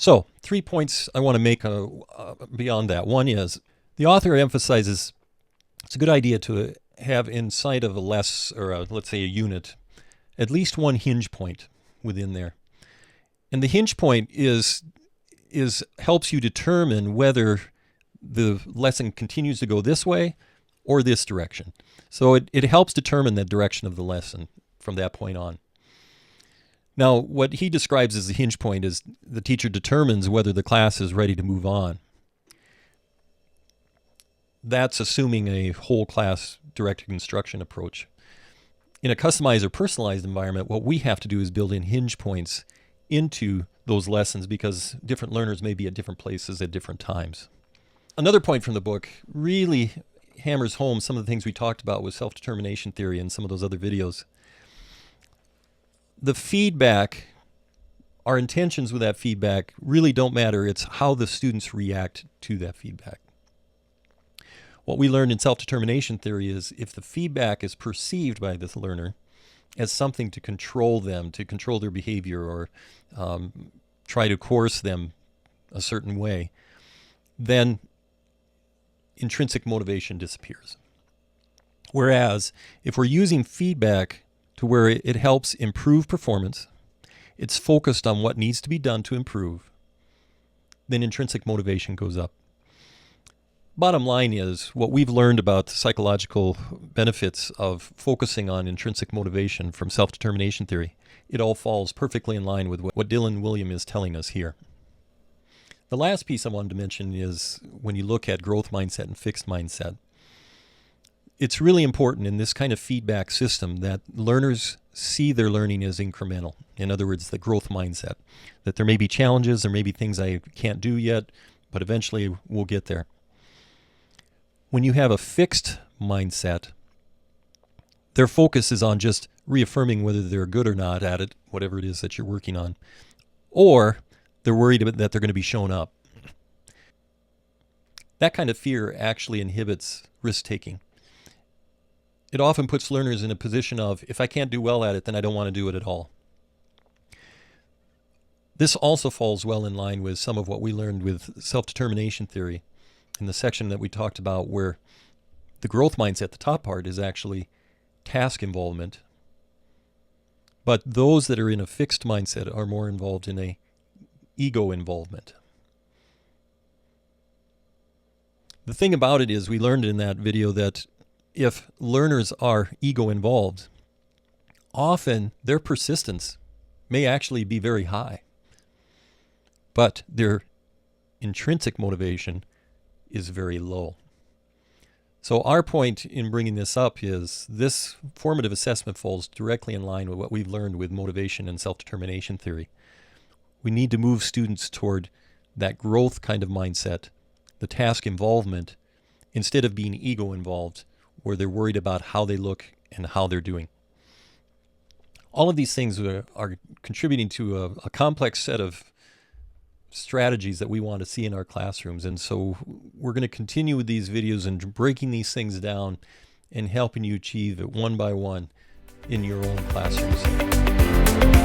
So 3 points I want to make beyond that. One is the author emphasizes it's a good idea to have inside of let's say a unit, at least one hinge point within there. And the hinge point helps you determine whether the lesson continues to go this way or this direction. So it helps determine the direction of the lesson from that point on. Now, what he describes as the hinge point is the teacher determines whether the class is ready to move on. That's assuming a whole class directed instruction approach. In a customized or personalized environment, what we have to do is build in hinge points into those lessons because different learners may be at different places at different times. Another point from the book really hammers home some of the things we talked about with self-determination theory and some of those other videos. The feedback, our intentions with that feedback really don't matter. It's how the students react to that feedback. What we learned in self-determination theory is if the feedback is perceived by this learner as something to control them, to control their behavior, or try to coerce them a certain way, then intrinsic motivation disappears. Whereas if we're using feedback to where it helps improve performance, it's focused on what needs to be done to improve, then intrinsic motivation goes up. Bottom line is, what we've learned about the psychological benefits of focusing on intrinsic motivation from self-determination theory, it all falls perfectly in line with what Wiliam is telling us here. The last piece I wanted to mention is when you look at growth mindset and fixed mindset. It's really important in this kind of feedback system that learners see their learning as incremental. In other words, the growth mindset. That there may be challenges, there may be things I can't do yet, but eventually we'll get there. When you have a fixed mindset, their focus is on just reaffirming whether they're good or not at it, whatever it is that you're working on, or they're worried that they're going to be shown up. That kind of fear actually inhibits risk-taking. It often puts learners in a position of, if I can't do well at it, then I don't want to do it at all. This also falls well in line with some of what we learned with self-determination theory in the section that we talked about, where the growth mindset, the top part, is actually task involvement. But those that are in a fixed mindset are more involved in a ego involvement. The thing about it is, we learned in that video that if learners are ego involved, often their persistence may actually be very high, but their intrinsic motivation is very low. So our point in bringing this up is this formative assessment falls directly in line with what we've learned with motivation and self-determination theory. We need to move students toward that growth kind of mindset, the task involvement, instead of being ego involved, where they're worried about how they look and how they're doing. All of these things are contributing to a complex set of strategies that we want to see in our classrooms. And so we're going to continue with these videos and breaking these things down and helping you achieve it one by one in your own classrooms.